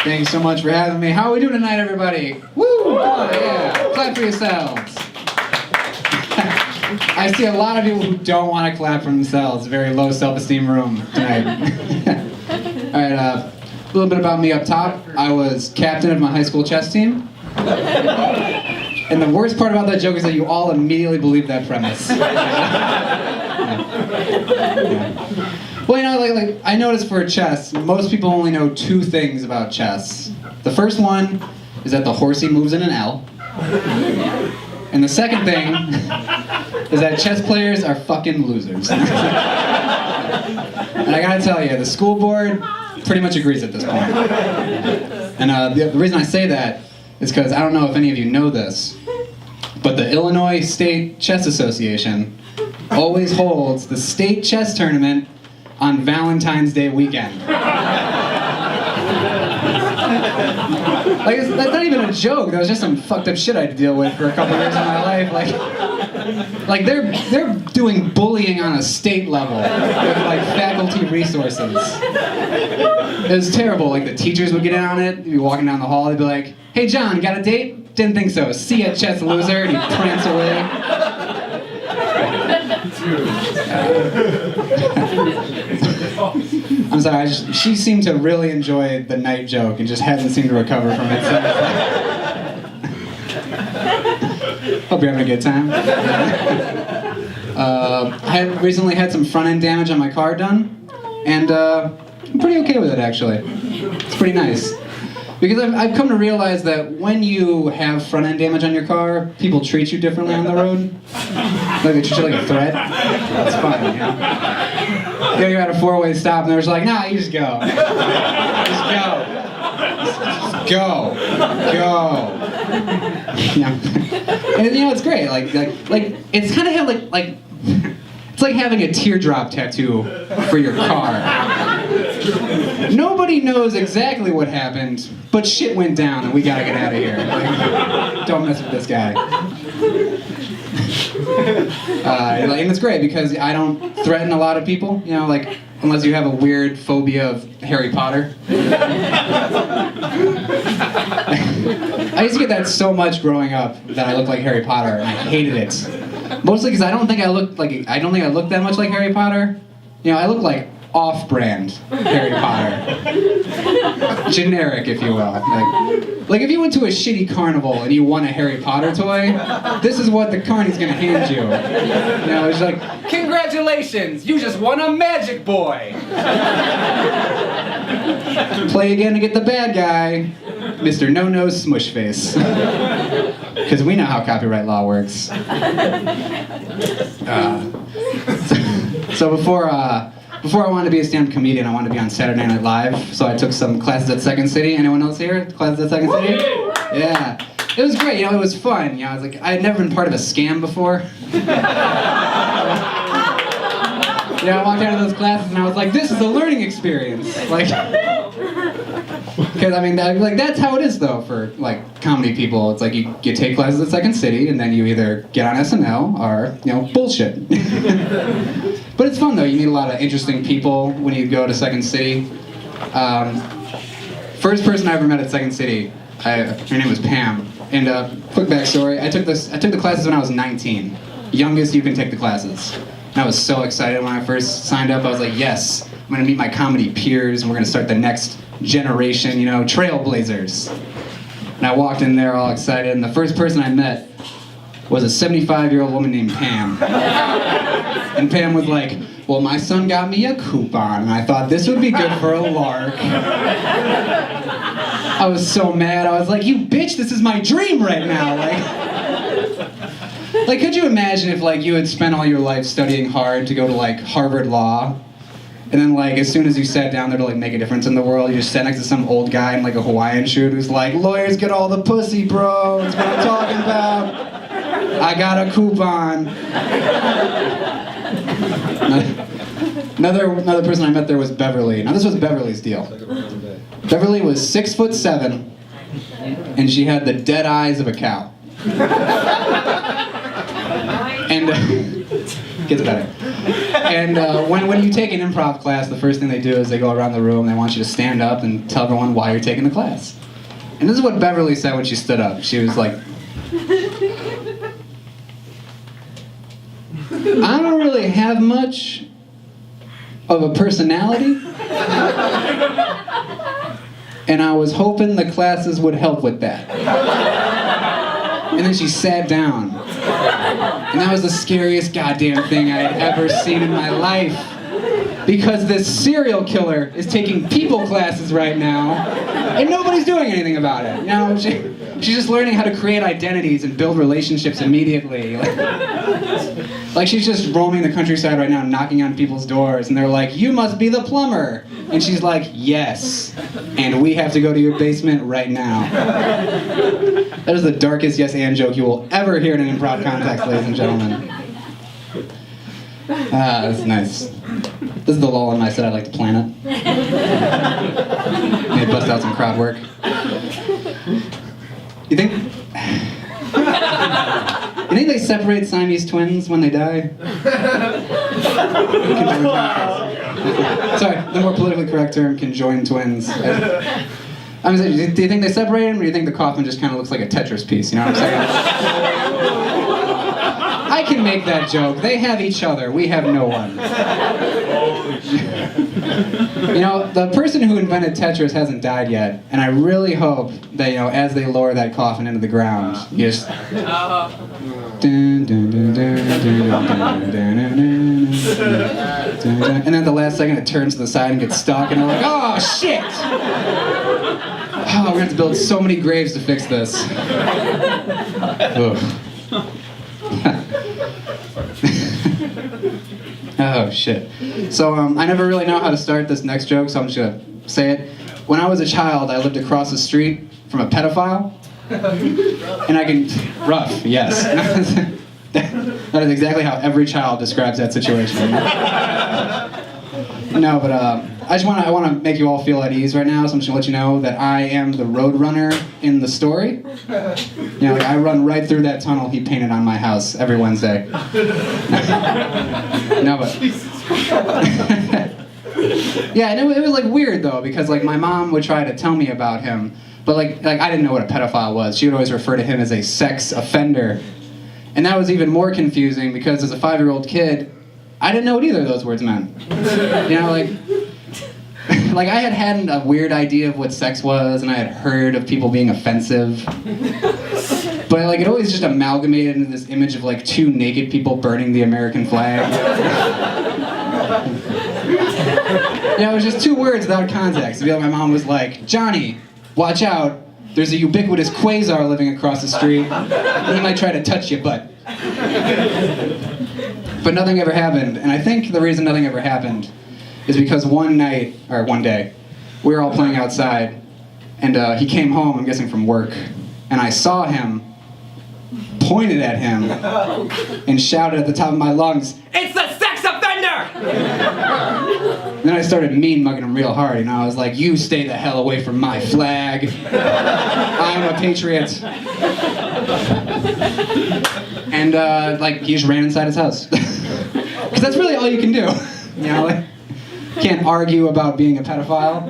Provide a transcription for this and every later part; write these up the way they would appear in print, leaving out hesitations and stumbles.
Thanks so much for having me. How are we doing tonight, everybody? Woo! Oh, yeah. Clap for yourselves. I see a lot of people who don't want to clap for themselves. A very low self-esteem room tonight. All right, a little bit about me up top. I was captain of my high school chess team. And the worst part about that joke is that you all immediately believe that premise. Well, you know, like I noticed for chess, most people only know two things about chess. The first one is that the horsey moves in an L. And the second thing is that chess players are fucking losers. And I gotta tell you, the school board pretty much agrees at this point. And the reason I say that is because I don't know if any of you know this, but the Illinois State Chess Association always holds the state chess tournament on Valentine's Day weekend. Like, that's not even a joke. That was just some fucked up shit I had to deal with for a couple years of my life. Like they're doing bullying on a state level with like faculty resources. It was terrible. Like the teachers would get in on it. You'd be walking down the hall. They'd be like, "Hey John, got a date? Didn't think so. See ya, chess loser." And he'd prance away. I'm sorry, she seemed to really enjoy the night joke and just hasn't seemed to recover from it since. Hope you're having a good time. I had recently had some front-end damage on my car done, and I'm pretty okay with it, actually. It's pretty nice. Because I've come to realize that when you have front-end damage on your car, people treat you differently on the road. Like they treat you like a threat. It's fine, you know? You're at a four-way stop and they're just like, "Nah, you just go. Just go. Just go. Go." Yeah. And you know, it's great. Like it's kind of like it's like having a teardrop tattoo for your car. Nobody knows exactly what happened, but shit went down and we gotta get out of here. Like, don't mess with this guy. And it's great because I don't threaten a lot of people, you know, like, unless you have a weird phobia of Harry Potter. I used to get that so much growing up that I looked like Harry Potter, and I hated it. Mostly because I don't think I look that much like Harry Potter. You know, I look like off-brand Harry Potter. Generic, if you will. Like if you went to a shitty carnival and you won a Harry Potter toy, this is what the carny's gonna hand you. You know, it's like, "Congratulations, you just won a magic boy." Play again to get the bad guy, Mr. No-Nose Smushface. Because we know how copyright law works. So before I wanted to be a stand-up comedian, I wanted to be on Saturday Night Live, so I took some classes at Second City. Anyone else here? Classes at Second City? Yeah. It was great, you know, it was fun. You know, I had never been part of a scam before. Yeah, I walked out of those classes and I was like, this is a learning experience. Like, because I mean, that's how it is though for like comedy people. It's like you take classes at Second City and then you either get on SNL or, you know, bullshit. But it's fun though, you meet a lot of interesting people when you go to Second City. First person I ever met at Second City, her name was Pam. And quick backstory, I took the classes when I was 19. Youngest you can take the classes. And I was so excited when I first signed up. I was like, yes, I'm gonna meet my comedy peers and we're gonna start the next generation, you know, trailblazers. And I walked in there all excited and the first person I met was a 75-year-old woman named Pam. And Pam was like, "Well, my son got me a coupon, and I thought this would be good for a lark." I was so mad. I was like, "You bitch, this is my dream right now." Like, could you imagine if like you had spent all your life studying hard to go to like Harvard Law, and then like as soon as you sat down there to like make a difference in the world, you just sat next to some old guy in like a Hawaiian shirt who's like, "Lawyers get all the pussy, bro. That's what I'm talking about. I got a coupon." Another person I met there was Beverly. Now this was Beverly's deal. Beverly was 6'7", and she had the dead eyes of a cow. And gets better. And when you take an improv class, the first thing they do is they go around the room, they want you to stand up and tell everyone why you're taking the class. And this is what Beverly said when she stood up. She was like, I don't really have much of a personality, and I was hoping the classes would help with that. And then she sat down. And that was the scariest goddamn thing I had ever seen in my life. Because this serial killer is taking people classes right now, and nobody's doing anything about it. You know, she's just learning how to create identities and build relationships immediately. Like she's just roaming the countryside right now, knocking on people's doors, and they're like, "You must be the plumber." And she's like, "Yes, and we have to go to your basement right now." That is the darkest yes and joke you will ever hear in an improv context, ladies and gentlemen. Ah, that's nice. This is the lull in my set I like to plan it. Maybe bust out some crowd work. You think they separate Siamese twins when they die? Sorry, the more politically correct term, conjoined twins. I'm saying, do you think they separate them, or do you think the coffin just kind of looks like a Tetris piece? You know what I'm saying? I can make that joke. They have each other. We have no one. You know, the person who invented Tetris hasn't died yet, and I really hope that, you know, as they lower that coffin into the ground, you just... And then at the last second it turns to the side and gets stuck, and they're like, "Oh, shit! Oh, we're gonna have to build so many graves to fix this." Oh, shit. So, I never really know how to start this next joke, so I'm just gonna say it. When I was a child, I lived across the street from a pedophile. And I can... Rough, yes. That is exactly how every child describes that situation. No, but I want to make you all feel at ease right now, so I'm just going to let you know that I am the roadrunner in the story. You know, like, I run right through that tunnel he painted on my house every Wednesday. No, but... Yeah, and it was like weird though, because like my mom would try to tell me about him, but like I didn't know what a pedophile was. She would always refer to him as a sex offender. And that was even more confusing because as a 5-year-old kid, I didn't know what either of those words meant. You know, like I had a weird idea of what sex was, and I had heard of people being offensive. But like it always just amalgamated into this image of like 2 naked people burning the American flag. Yeah, it was just 2 words without context. My mom was like, "Johnny, watch out. There's a ubiquitous quasar living across the street. He might try to touch your butt." But nothing ever happened. And I think the reason nothing ever happened is because one day, we were all playing outside, and he came home, I'm guessing from work, and I saw him, pointed at him, and shouted at the top of my lungs, "It's the sex offender!" Then I started mean mugging him real hard, you know. I was like, "You stay the hell away from my flag. I'm a patriot." And like he just ran inside his house. Because that's really all you can do. You know, like, you can't argue about being a pedophile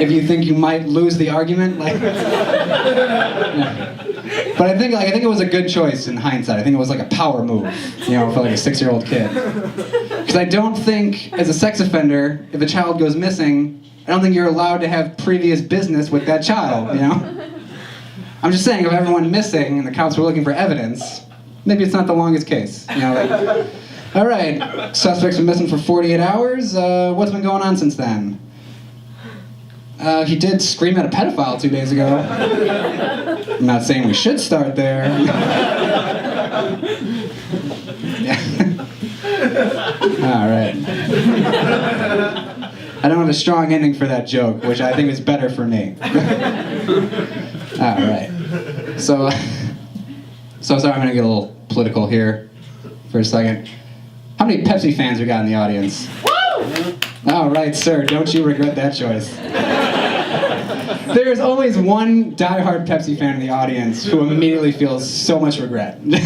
if you think you might lose the argument. Like, yeah. But I think it was a good choice in hindsight. I think it was like a power move, you know, for like a 6-year-old kid. Because I don't think, as a sex offender, if a child goes missing, I don't think you're allowed to have previous business with that child, you know? I'm just saying, if everyone missing and the cops were looking for evidence, maybe it's not the longest case, you know? Like, all right, suspect's been missing for 48 hours. What's been going on since then? He did scream at a pedophile 2 days ago. I'm not saying we should start there. Yeah. All right. I don't have a strong ending for that joke, which I think is better for me. All right. So sorry, I'm gonna get a little political here for a second. How many Pepsi fans we got in the audience? Woo! All right, sir. Don't you regret that choice. There's always one diehard Pepsi fan in the audience who immediately feels so much regret. Woo!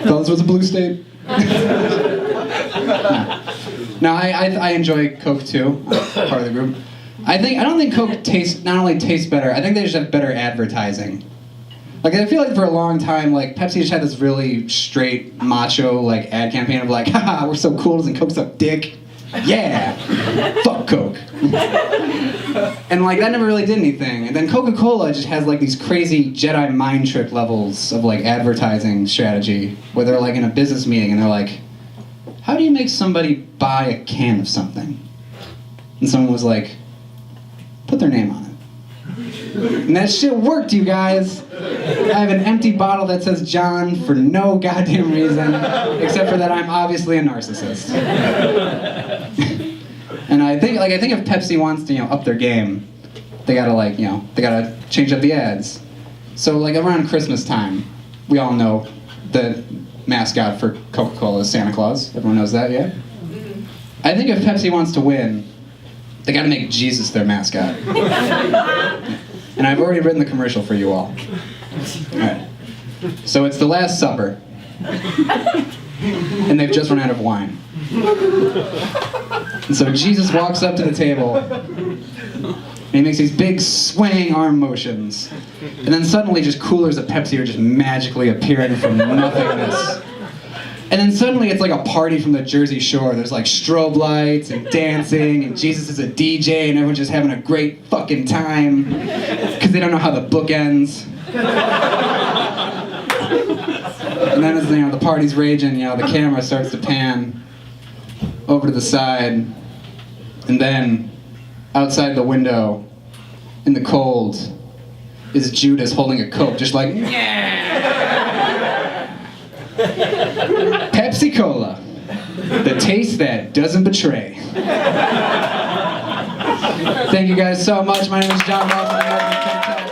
Fellas, what's a blue state? No, I enjoy Coke too. I'm part of the group. I don't think Coke not only tastes better. I think they just have better advertising. Like I feel like for a long time, like Pepsi just had this really straight macho like ad campaign of like, haha, we're so cool, doesn't Coke suck dick? Yeah, fuck Coke. And like that never really did anything. And then Coca-Cola just has like these crazy Jedi mind trick levels of like advertising strategy, where they're like in a business meeting and they're like, how do you make somebody buy a can of something? And someone was like, put their name on it. And that shit worked, you guys. I have an empty bottle that says John for no goddamn reason, except for that I'm obviously a narcissist. And I think if Pepsi wants to, up their game, they gotta change up the ads. So like around Christmas time, we all know the mascot for Coca-Cola is Santa Claus. Everyone knows that, yeah? I think if Pepsi wants to win, they gotta make Jesus their mascot. And I've already written the commercial for you all. Alright. So it's the Last Supper. And they've just run out of wine. And so Jesus walks up to the table, and he makes these big swaying arm motions. And then suddenly just coolers of Pepsi are just magically appearing from nothingness. And then suddenly it's like a party from the Jersey Shore. There's like strobe lights and dancing, and Jesus is a DJ, and everyone's just having a great fucking time because they don't know how the book ends. And then as the party's raging, the camera starts to pan over to the side, and then outside the window, in the cold, is Judas holding a Coke, just like, Pepsi Cola, the taste that doesn't betray. Thank you guys so much. My name is John Hoffman.